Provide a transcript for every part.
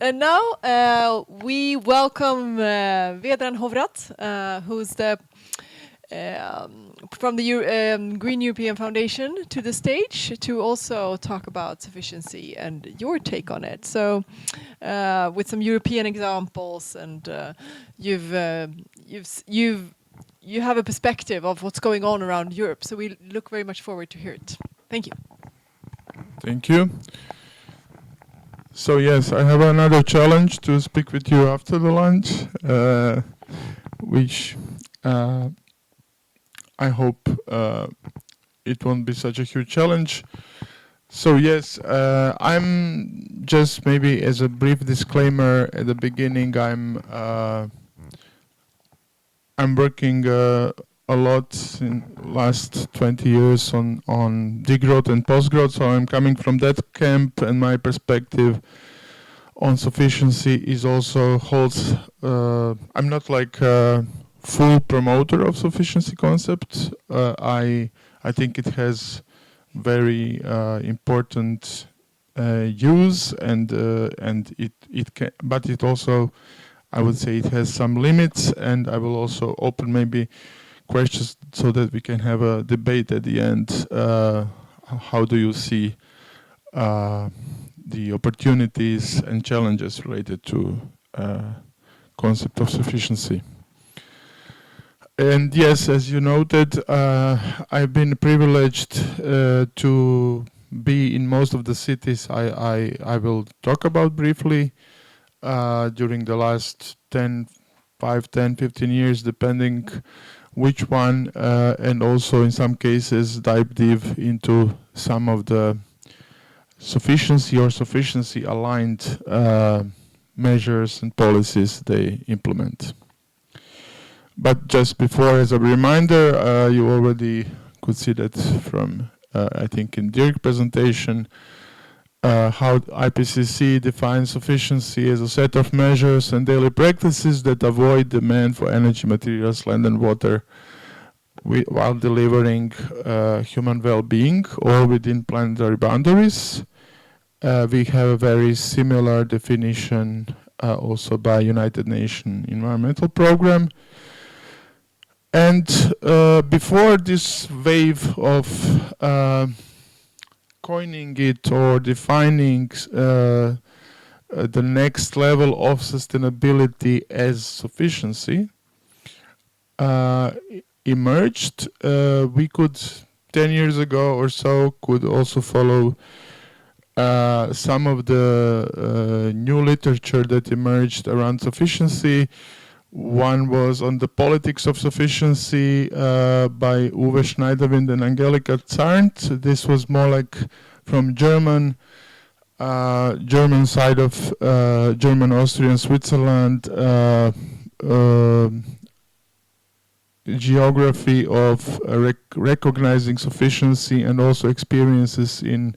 And now we welcome Vedran Hovrat, who's the from the Green European Foundation to the stage to also talk about sufficiency and your take on it. So, with some European examples, and you have a perspective of what's going on around Europe. So we look very much forward to hear it. Thank you. Thank you. So yes, I have another challenge to speak with you after the lunch, which I hope it won't be such a huge challenge. So yes, I'm just maybe as a brief disclaimer at the beginning, I'm working a lot in last 20 years on degrowth and postgrowth. So I'm coming from that camp, and my perspective on sufficiency is also holds. I'm not like a full promoter of sufficiency concept. I think it has very important use, and it can, but it also, I would say, it has some limits, and I will also open maybe questions so that we can have a debate at the end. How do you see the opportunities and challenges related to concept of sufficiency? And yes, as you noted, I've been privileged to be in most of the cities I will talk about briefly during the last 5, 10, 15 years, depending which one, and also in some cases dive deep into some of the sufficiency or sufficiency aligned measures and policies they implement. But just before, as a reminder, you already could see that from, I think, in Dirk's presentation, how IPCC defines sufficiency as a set of measures and daily practices that avoid demand for energy, materials, land and water while delivering human well-being or within planetary boundaries. We have a very similar definition also by United Nations Environmental Programme. And before this wave of coining it or defining the next level of sustainability as sufficiency emerged, we could 10 years ago or so could also follow some of the new literature that emerged around sufficiency. One was on the politics of sufficiency by Uwe Schneiderwind and Angelika Zarnt. This was more like from German side of German, Austrian, Switzerland geography of recognizing sufficiency and also experiences in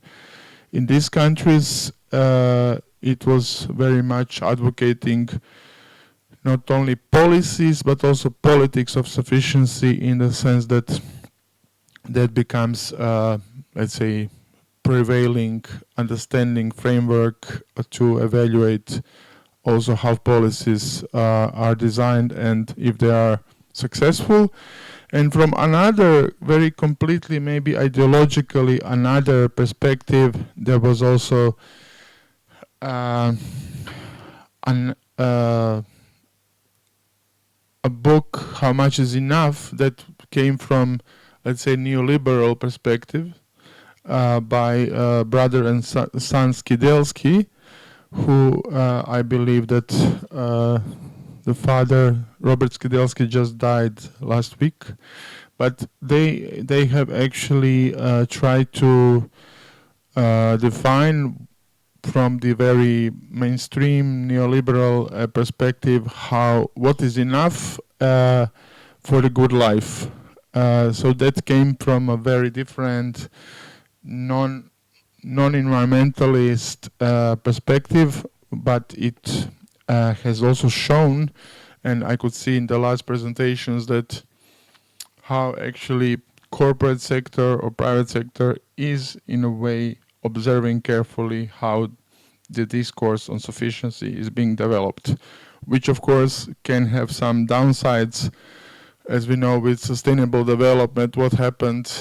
these countries. It was very much advocating not only policies, but also politics of sufficiency, in the sense that that becomes, let's say, prevailing understanding framework to evaluate also how policies are designed and if they are successful. And from another, very completely, maybe ideologically, another perspective, there was also a book, How Much Is Enough, that came from, let's say, neoliberal perspective by brother and son Skidelsky, who I believe that the father, Robert Skidelsky, just died last week. But they have actually tried to define from the very mainstream neoliberal perspective what is enough for the good life. So that came from a very different non-environmentalist perspective, but it has also shown, and I could see in the last presentations, that how actually corporate sector or private sector is in a way observing carefully how the discourse on sufficiency is being developed, which of course can have some downsides. As we know, with sustainable development, what happened,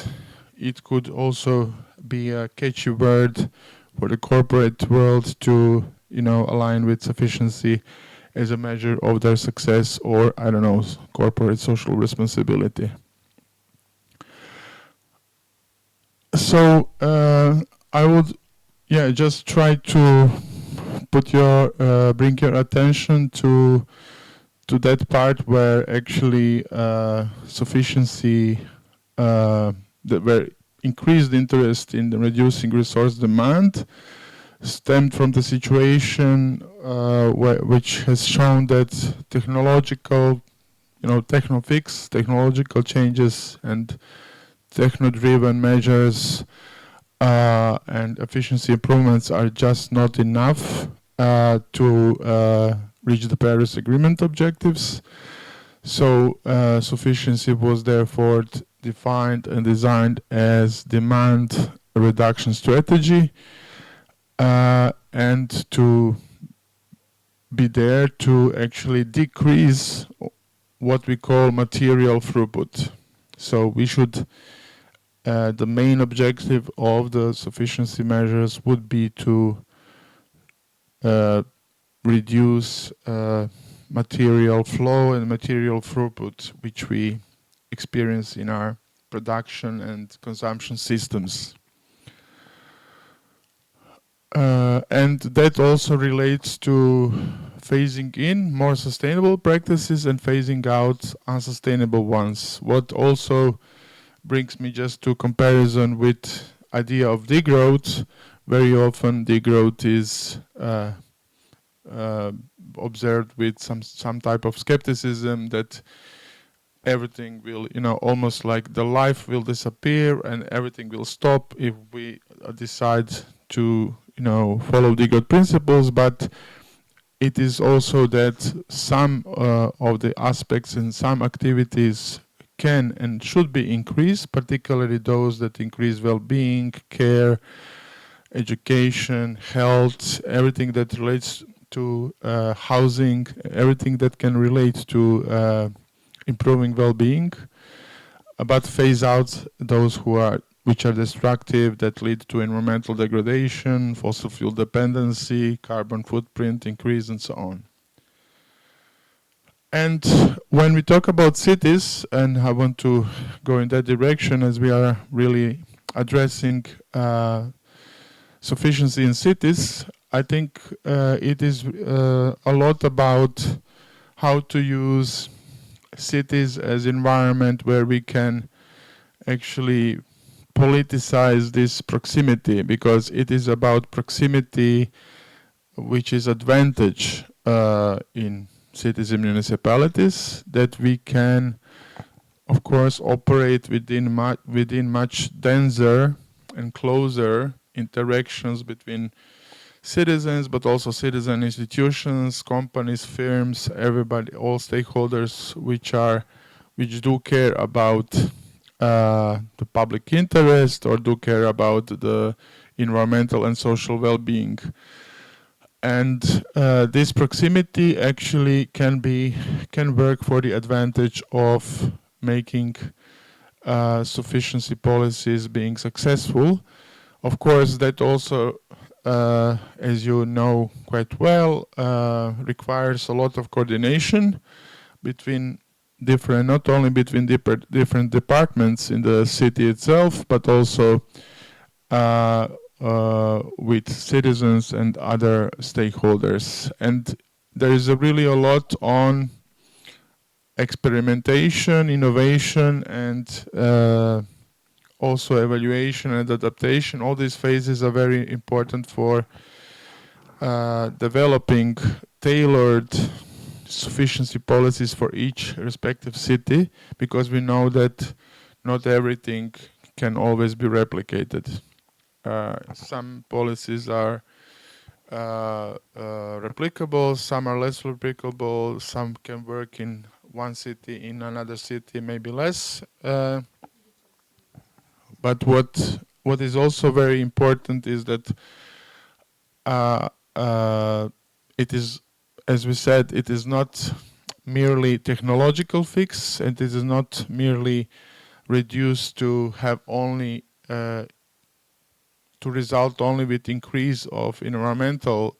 it could also be a catchy word for the corporate world to, align with sufficiency as a measure of their success, or, I don't know, corporate social responsibility. So I would, just try to bring your attention to that part where actually sufficiency, where increased interest in the reducing resource demand stemmed from the situation which has shown that technological changes and techno-driven measures and efficiency improvements are just not enough to reach the Paris Agreement objectives. So sufficiency was therefore defined and designed as demand reduction strategy, and to be there to actually decrease what we call material throughput. So we should, the main objective of the sufficiency measures would be to reduce material flow and material throughput, which we experience in our production and consumption systems. And that also relates to phasing in more sustainable practices and phasing out unsustainable ones. What also brings me just to comparison with idea of degrowth. Very often degrowth is observed with some type of skepticism that everything will, almost like the life will disappear and everything will stop if we decide to, follow degrowth principles. But it is also that some of the aspects and some activities can and should be increased, particularly those that increase well-being, care, education, health, everything that relates to housing, everything that can relate to improving well-being, but phase out those which are destructive, that lead to environmental degradation, fossil fuel dependency, carbon footprint increase, and so on. And when we talk about cities, and I want to go in that direction as we are really addressing sufficiency in cities, I think it is a lot about how to use cities as environment where we can actually politicize this proximity, because it is about proximity which is advantage in cities and municipalities, that we can of course operate within much denser and closer interactions between citizens, but also citizen institutions, companies, firms, everybody, all stakeholders which do care about the public interest or do care about the environmental and social well-being. And this proximity actually can work for the advantage of making sufficiency policies being successful. Of course, that also, as you know quite well, requires a lot of coordination between not only between different departments in the city itself, but also with citizens and other stakeholders. And there is really a lot on experimentation, innovation, and also evaluation and adaptation. All these phases are very important for developing tailored sufficiency policies for each respective city, because we know that not everything can always be replicated. Some policies are replicable, some are less replicable, some can work in one city, in another city maybe less. But what is also very important is that it is, as we said, it is not merely technological fix, and it is not merely reduced to have only to result only with increase of environmental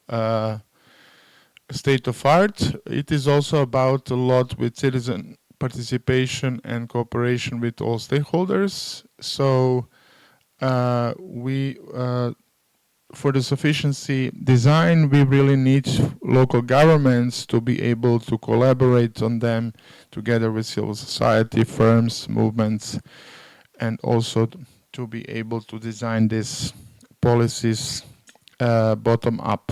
state of art. It is also about a lot with citizen participation and cooperation with all stakeholders. So we for the sufficiency design, we really need local governments to be able to collaborate on them together with civil society, firms, movements, and also to be able to design these policies bottom up.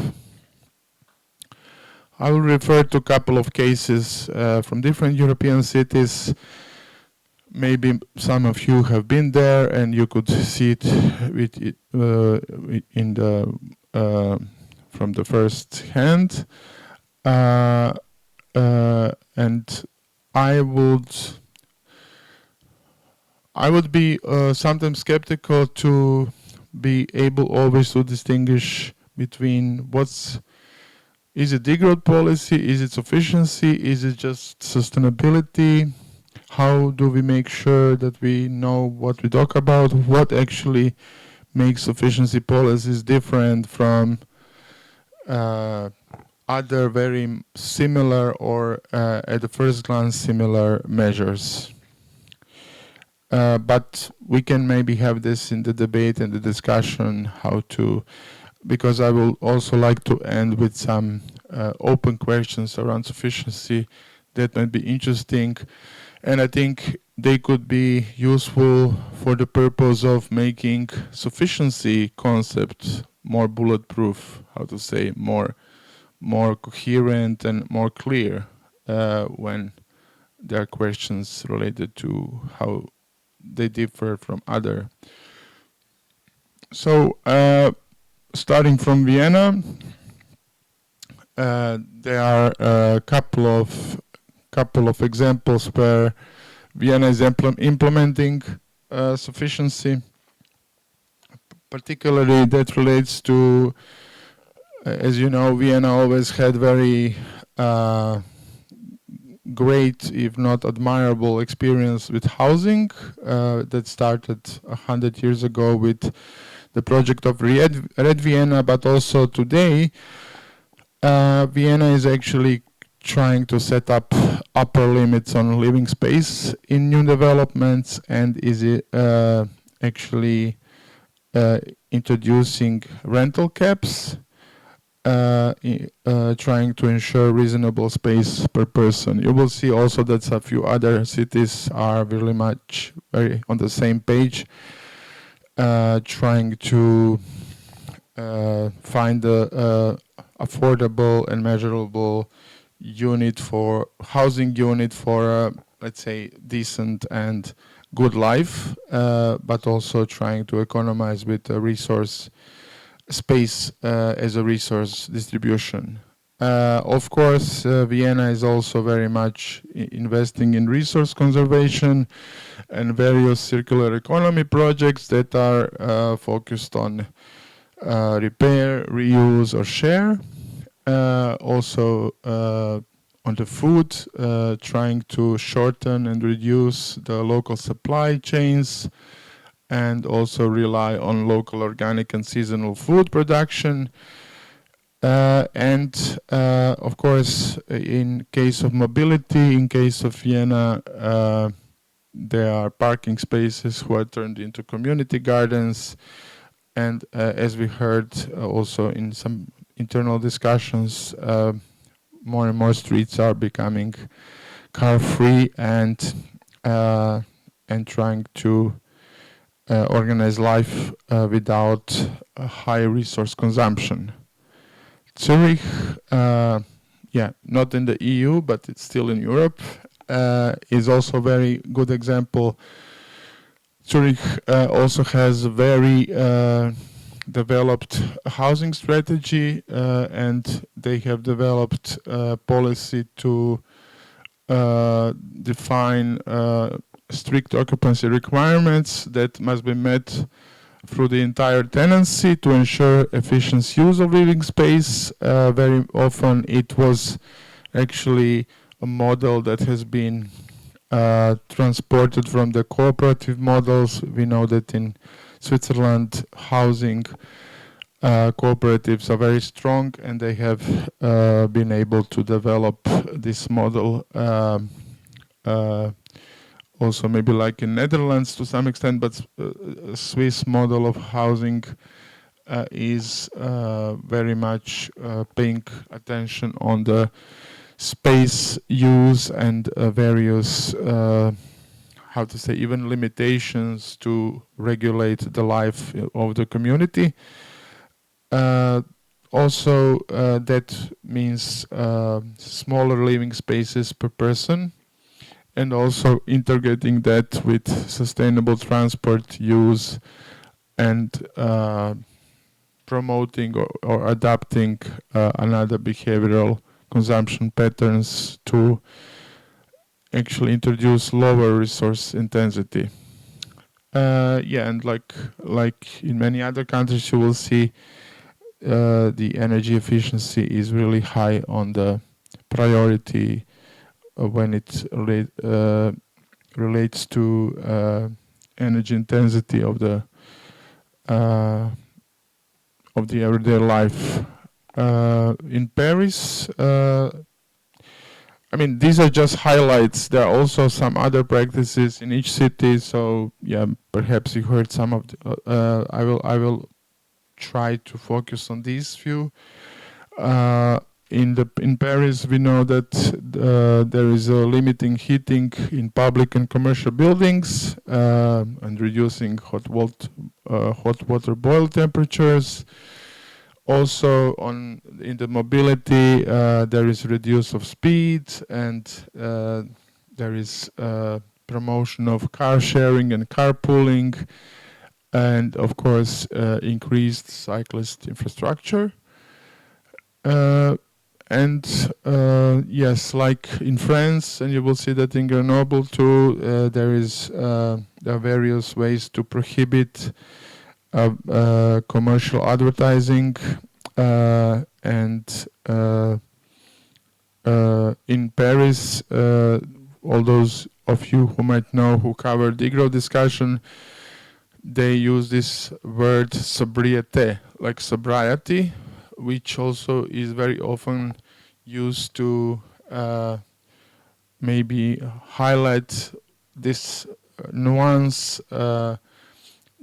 I will refer to a couple of cases from different European cities. Maybe some of you have been there, and you could see it with in the from the first hand. And I would be sometimes skeptical to be able always to distinguish between is it degrowth policy, is it sufficiency, is it just sustainability? How do we make sure that we know what we talk about? What actually makes sufficiency policies different from other very similar or at the first glance similar measures? But we can maybe have this in the debate and the discussion how to, because I will also like to end with some open questions around sufficiency that might be interesting. And I think they could be useful for the purpose of making sufficiency concept more bulletproof, how to say, more coherent and more clear when there are questions related to how they differ from other. So starting from Vienna, there are a couple of examples where Vienna is implementing sufficiency. Particularly that relates to, as you know, Vienna always had very great, if not admirable, experience with housing that started 100 years ago with the project of Red Vienna, but also today, Vienna is actually trying to set up upper limits on living space in new developments, and is actually introducing rental caps, trying to ensure reasonable space per person. You will see also that a few other cities are very much on the same page, trying to find a affordable and measurable housing unit for let's say decent and good life, but also trying to economize with resource space as a resource distribution. Of course, Vienna is also very much investing in resource conservation and various circular economy projects that are focused on repair, reuse, or share. Also on the food, trying to shorten and reduce the local supply chains, and also rely on local organic and seasonal food production. And of course, in case of mobility, in case of Vienna, there are parking spaces who are turned into community gardens. And as we heard also in some internal discussions, more and more streets are becoming car-free and trying to organize life without a high resource consumption. Zurich, not in the EU, but it's still in Europe, is also a very good example. Zurich also has a very developed housing strategy, and they have developed a policy to define strict occupancy requirements that must be met through the entire tenancy to ensure efficient use of living space. Very often it was actually a model that has been transported from the cooperative models. We know that in Switzerland, housing cooperatives are very strong, and they have been able to develop this model also maybe like in Netherlands to some extent, but a Swiss model of housing is very much paying attention on the space use and various how to say, even limitations to regulate the life of the community. Also, that means smaller living spaces per person, and also integrating that with sustainable transport use and promoting or adapting another behavioral consumption patterns to actually introduce lower resource intensity. Yeah, and like in many other countries, you will see the energy efficiency is really high on the priority when it relates to energy intensity of the everyday life. In Paris, I mean, these are just highlights. There are also some other practices in each city. So yeah, perhaps you heard some of the, I will try to focus on these few. In Paris, we know that there is a limiting heating in public and commercial buildings and reducing hot water boil temperatures. Also, in the mobility, there is reduce of speed, and there is promotion of car sharing and carpooling, and of course, increased cyclist infrastructure. Yes, like in France, and you will see that in Grenoble too, there are various ways to prohibit commercial advertising, and in Paris, all those of you who might know who covered Igro discussion, they use this word sobriété, like sobriety, which also is very often used to maybe highlight this nuance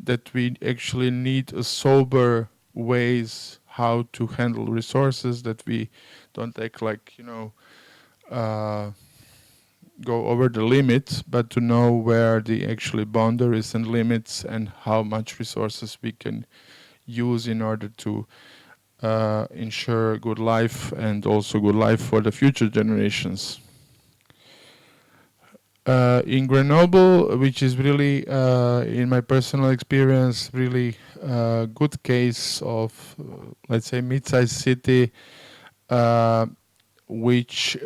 that we actually need a sober ways how to handle resources, that we don't act like, go over the limit, but to know where the actually boundaries and limits and how much resources we can use in order to ensure good life and also good life for the future generations. In Grenoble, which is really, in my personal experience, really a good case of, let's say, mid-sized city, which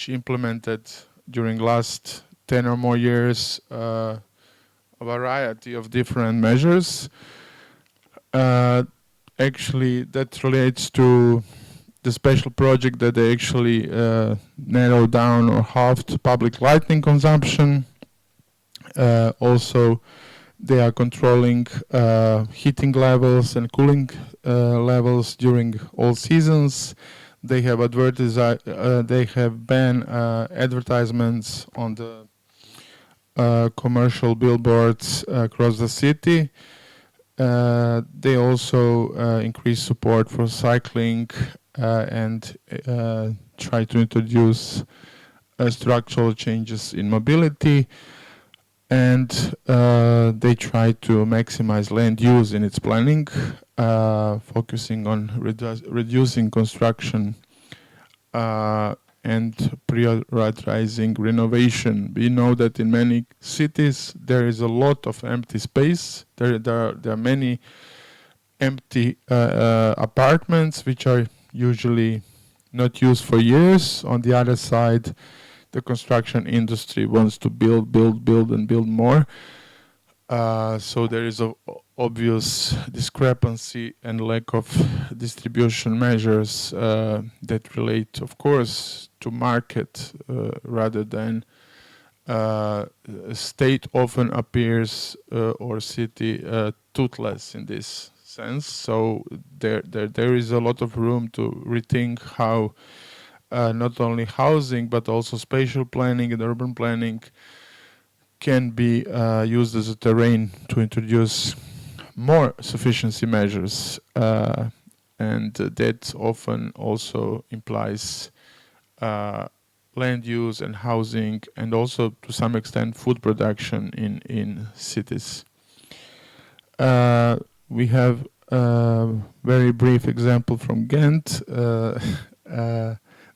implemented during last 10 or more years a variety of different measures. Actually, that relates to the special project that they actually narrowed down or halved public lighting consumption. Also, they are controlling heating levels and cooling levels during all seasons. They have banned advertisements on the commercial billboards across the city. They also increase support for cycling and try to introduce structural changes in mobility, and they try to maximize land use in its planning, focusing on reducing construction and prioritizing renovation. We know that in many cities there is a lot of empty space. There are many empty apartments which are usually not used for years. On the other side, the construction industry wants to build and build more. So there is obvious discrepancy and lack of distribution measures that relate, of course, to market rather than state often appears or city toothless in this sense. So there is a lot of room to rethink how not only housing but also spatial planning and urban planning can be used as a terrain to introduce more sufficiency measures, and that often also implies land use and housing, and also to some extent food production in cities. We have a very brief example from Ghent.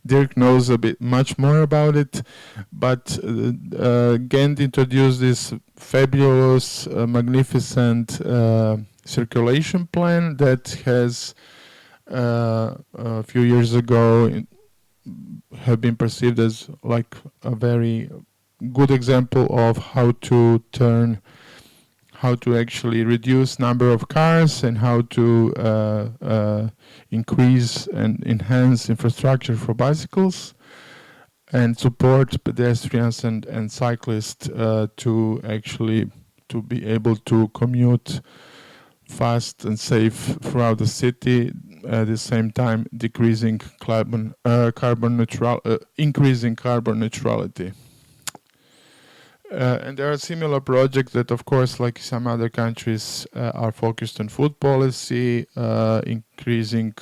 Dirk knows a bit much more about it, but Ghent introduced this fabulous, magnificent circulation plan that has a few years ago have been perceived as like a very good example of how to actually reduce number of cars and how to increase and enhance infrastructure for bicycles and support pedestrians and cyclists to actually to be able to commute fast and safe throughout the city, at the same time decreasing increasing carbon neutrality. And there are similar projects that, of course, like some other countries, are focused on food policy, increasing,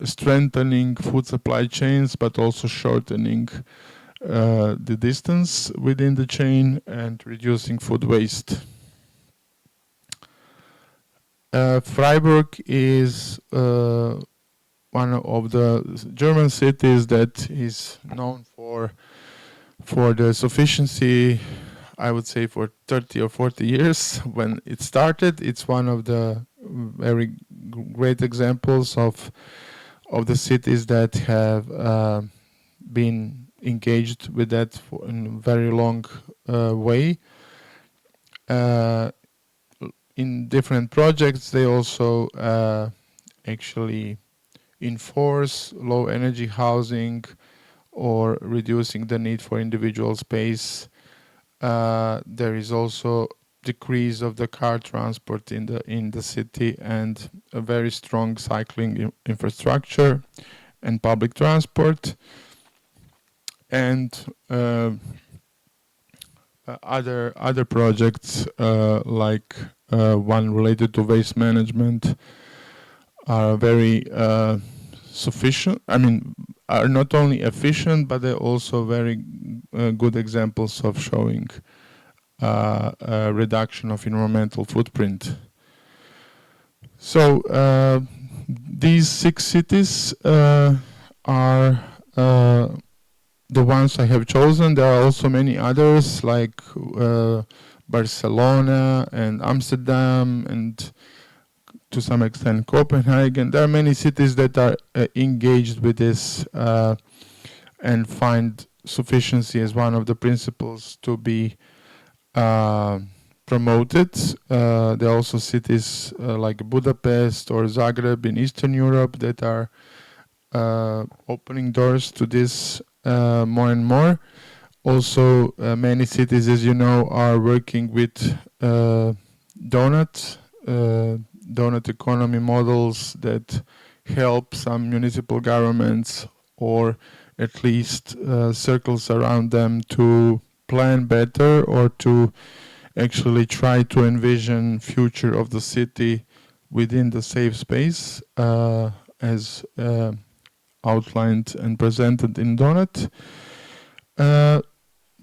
strengthening food supply chains, but also shortening the distance within the chain and reducing food waste. Freiburg is one of the German cities that is known for the sufficiency, I would say, for 30 or 40 years when it started. It's one of the very great examples of the cities that have been engaged with that for in a very long way. In different projects, they also actually enforce low energy housing or reducing the need for individual space. There is also decrease of the car transport in the city and a very strong cycling infrastructure and public transport. And other projects like one related to waste management are very sufficient. I mean, are not only efficient, but they're also very good examples of showing a reduction of environmental footprint. So these 6 cities are the ones I have chosen. There are also many others like Barcelona and Amsterdam and to some extent Copenhagen. There are many cities that are engaged with this and find sufficiency as one of the principles to be promoted. There are also cities like Budapest or Zagreb in Eastern Europe that are opening doors to this more and more. Also, many cities, as you know, are working with donut economy models that help some municipal governments or at least circles around them to plan better or to actually try to envision future of the city within the safe space as outlined and presented in Donut.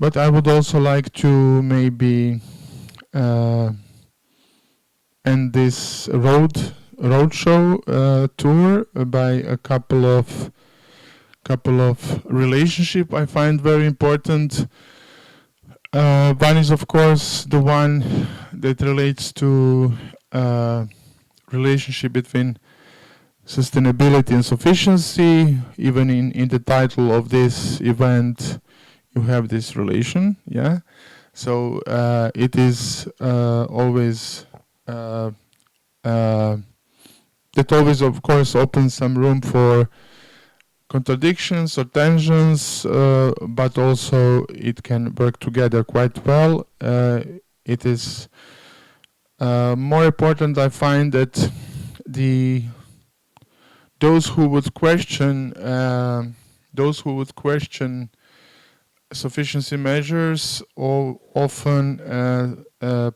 But I would also like to maybe end this roadshow tour by a couple of relationship I find very important. One is, of course, the one that relates to relationship between sustainability and sufficiency. Even in the title of this event, you have this relation, yeah. So it is always it always, of course, opens some room for contradictions or tensions, but also it can work together quite well. It is more important, I find, that the those who would question sufficiency measures or often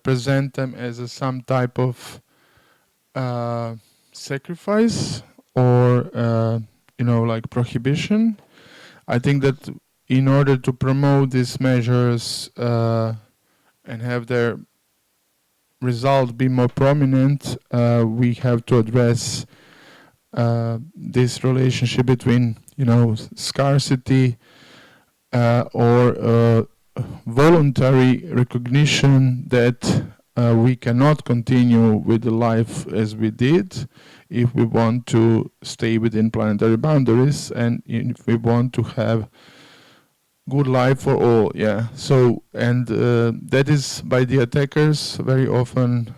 present them as some type of sacrifice or like prohibition. I think that in order to promote these measures and have their result be more prominent, we have to address this relationship between scarcity or voluntary recognition that we cannot continue with the life as we did if we want to stay within planetary boundaries and if we want to have good life for all. So, and that is by the attackers very often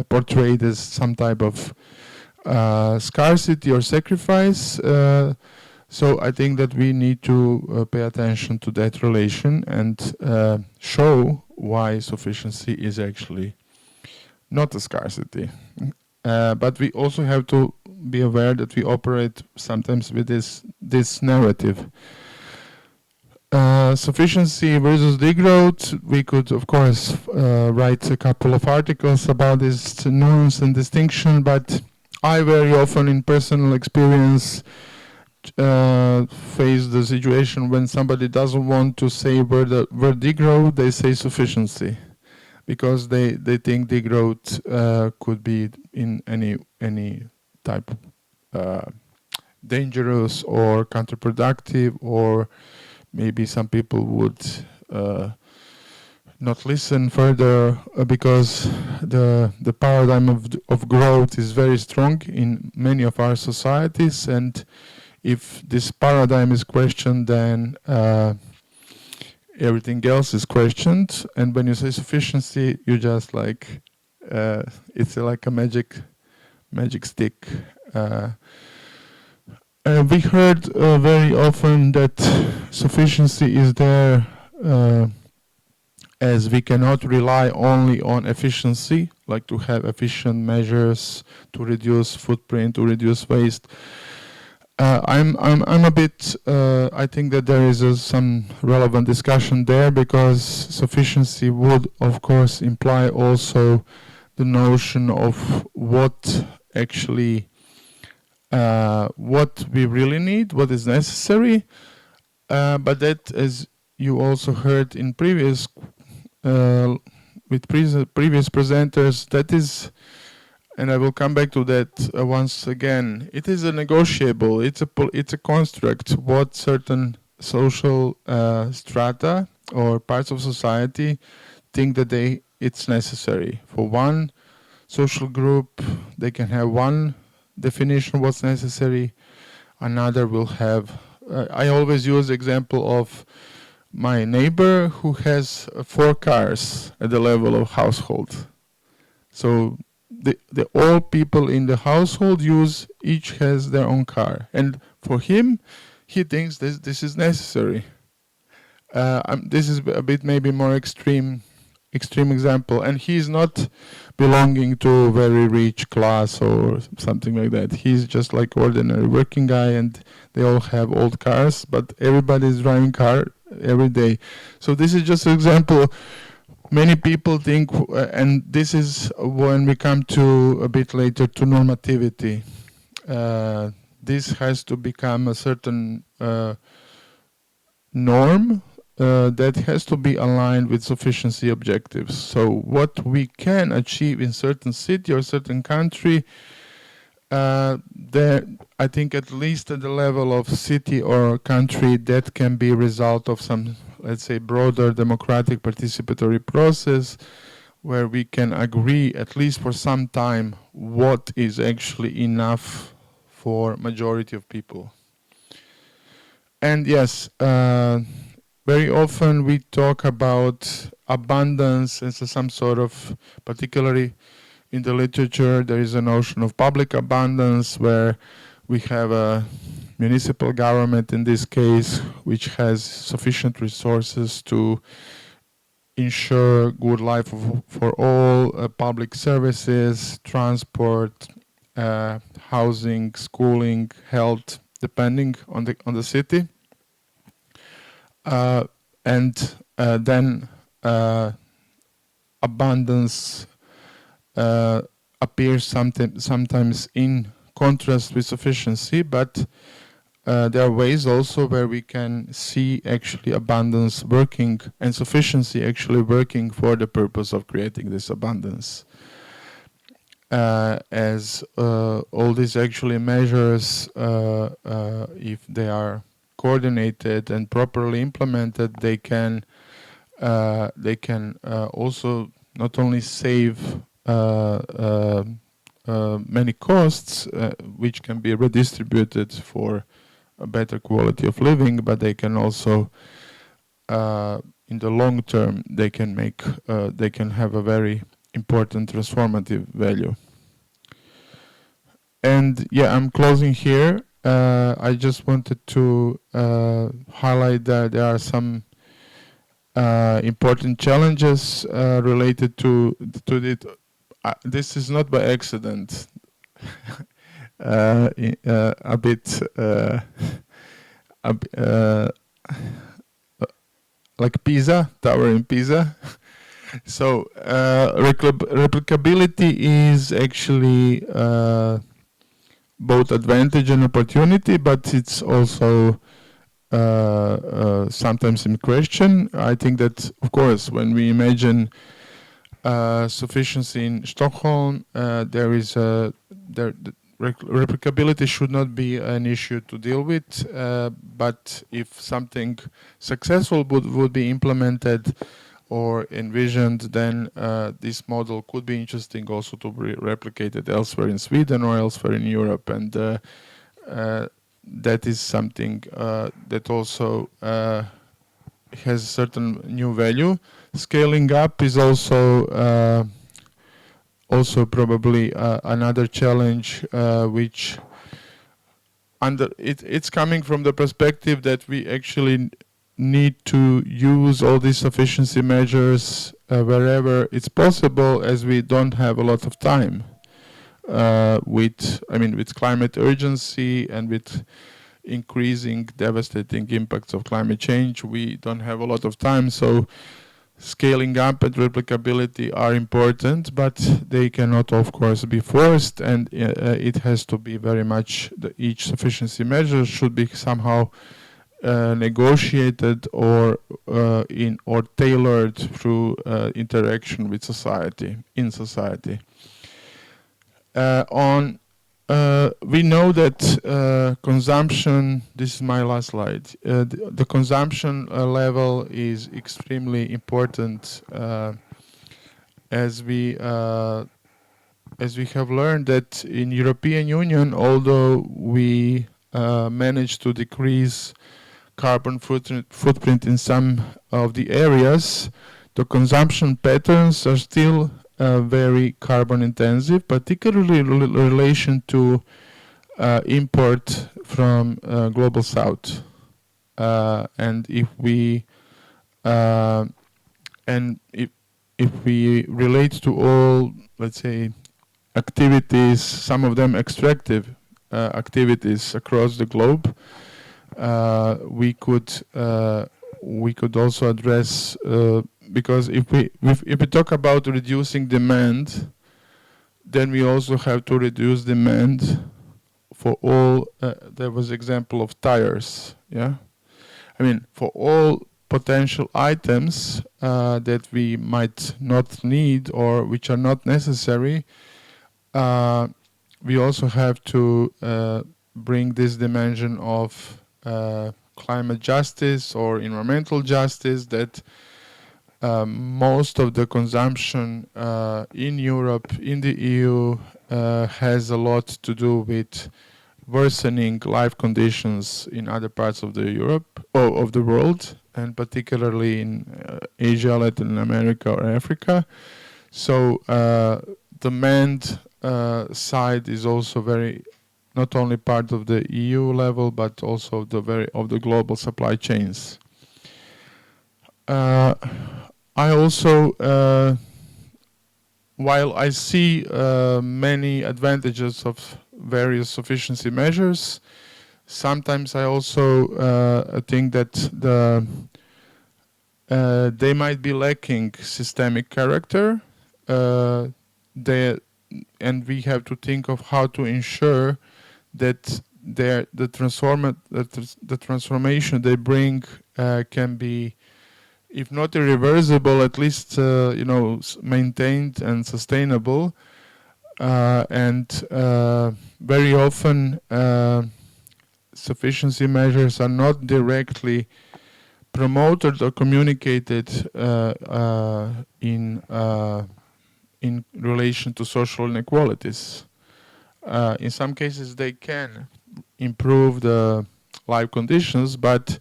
portrayed as some type of scarcity or sacrifice. So I think that we need to pay attention to that relation and show why sufficiency is actually not a scarcity. But we also have to be aware that we operate sometimes with this narrative. Sufficiency versus degrowth. We could, of course, write a couple of articles about this nuance and distinction, but I very often in personal experience face the situation when somebody doesn't want to say word degrowth, they say sufficiency, because they think degrowth could be in any type dangerous or counterproductive, or maybe some people would not listen further because the paradigm of growth is very strong in many of our societies, and if this paradigm is questioned, then everything else is questioned. And when you say sufficiency, you just like it's like a magic stick. We heard very often that sufficiency is there as we cannot rely only on efficiency, like to have efficient measures to reduce footprint, to reduce waste. I'm a bit. I think that there is some relevant discussion there, because sufficiency would, of course, imply also the notion of what actually, what we really need, what is necessary. But that, as you also heard in previous with previous presenters, that is. And I will come back to that once again. It is a negotiable. It's a construct. What certain social strata or parts of society think that it's necessary. For one social group, they can have one definition of what's necessary. Another will have. I always use the example of my neighbor who has 4 cars at the level of household. So the all people in the household each has their own car, and for him, he thinks this is necessary. This is a bit maybe more extreme example, and he's not belonging to a very rich class or something like that. He's just like ordinary working guy, and they all have old cars, but everybody is driving car every day. So this is just an example. Many people think, and this is when we come to a bit later to normativity. This has to become a certain norm that has to be aligned with sufficiency objectives. So what we can achieve in certain city or certain country, there, I think at least at the level of city or country, that can be a result of some, let's say, broader democratic participatory process where we can agree, at least for some time, what is actually enough for majority of people. And yes, very often we talk about abundance as some sort of, particularly in the literature, there is a notion of public abundance where we have a municipal government in this case, which has sufficient resources to ensure good life for all, public services, transport, housing, schooling, health, depending on the city, and then abundance appears sometimes in contrast with sufficiency, but there are ways also where we can see actually abundance working and sufficiency actually working for the purpose of creating this abundance. As all these actually measures, if they are coordinated and properly implemented, they can also not only save many costs, which can be redistributed for a better quality of living, but they can also, in the long term, they can have a very important transformative value. And yeah, I'm closing here. I just wanted to highlight that there are some important challenges related to it. This is not by accident. A bit like Pisa, tower in Pisa. So replicability is actually both advantage and opportunity, but it's also sometimes in question. I think that, of course, when we imagine sufficiency in Stockholm, replicability should not be an issue to deal with, but if something successful would be implemented or envisioned, then this model could be interesting also to be replicated elsewhere in Sweden or elsewhere in Europe, and that is something that also has a certain new value. Scaling up is also probably another challenge, which it's coming from the perspective that we actually need to use all these sufficiency measures wherever it's possible, as we don't have a lot of time. With climate urgency and with increasing devastating impacts of climate change, we don't have a lot of time. So scaling up and replicability are important, but they cannot, of course, be forced, and it has to be very much, each sufficiency measure should be somehow negotiated or tailored through interaction with society, in society. We know that consumption, this is my last slide, the consumption level is extremely important, as we have learned that in European Union, although we managed to decrease carbon footprint in some of the areas, the consumption patterns are still very carbon intensive, particularly in relation to import from global south. And if we relate to all, let's say, activities, some of them extractive activities across the globe, we could also address, because if we talk about reducing demand, then we also have to reduce demand for all. There was example of tires, yeah. I mean, for all potential items that we might not need or which are not necessary, we also have to bring this dimension of climate justice or environmental justice, that most of the consumption in Europe, in the EU, has a lot to do with worsening life conditions in other parts of the Europe or of the world, and particularly in Asia, Latin America, or Africa. So demand side is also very not only part of the EU level, but also of the global supply chains. I also, while I see many advantages of various sufficiency measures, sometimes I also think that they might be lacking systemic character. And we have to think of how to ensure that the transformation they bring can be, if not irreversible, at least maintained and sustainable. And very often, sufficiency measures are not directly promoted or communicated in relation to social inequalities. In some cases, they can improve the life conditions, but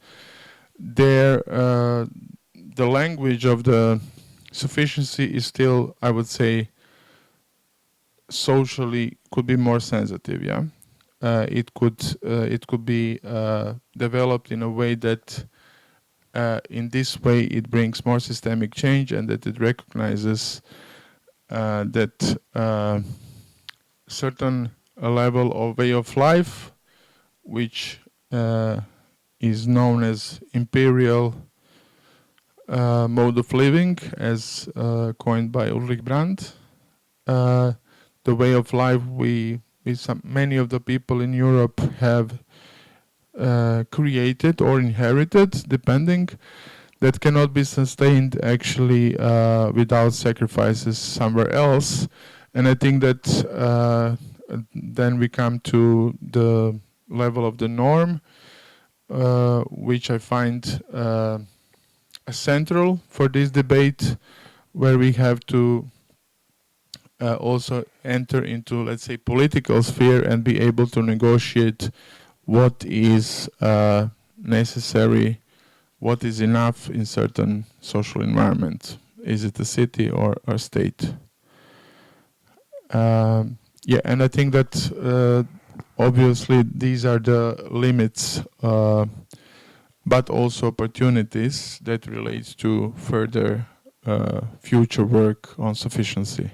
the language of the sufficiency is still, I would say, socially could be more sensitive. Yeah, it could be developed in a way that, in this way, it brings more systemic change, and that it recognizes that certain level of way of life, which is known as imperial mode of living, as coined by Ulrich Brandt. The way of life many of the people in Europe have created or inherited, depending, that cannot be sustained actually without sacrifices somewhere else. And I think that then we come to the level of the norm, which I find central for this debate, where we have to also enter into, let's say, political sphere and be able to negotiate what is necessary, what is enough in certain social environment. Is it a city or a state? Yeah, and I think that obviously these are the limits, but also opportunities that relates to further future work on sufficiency.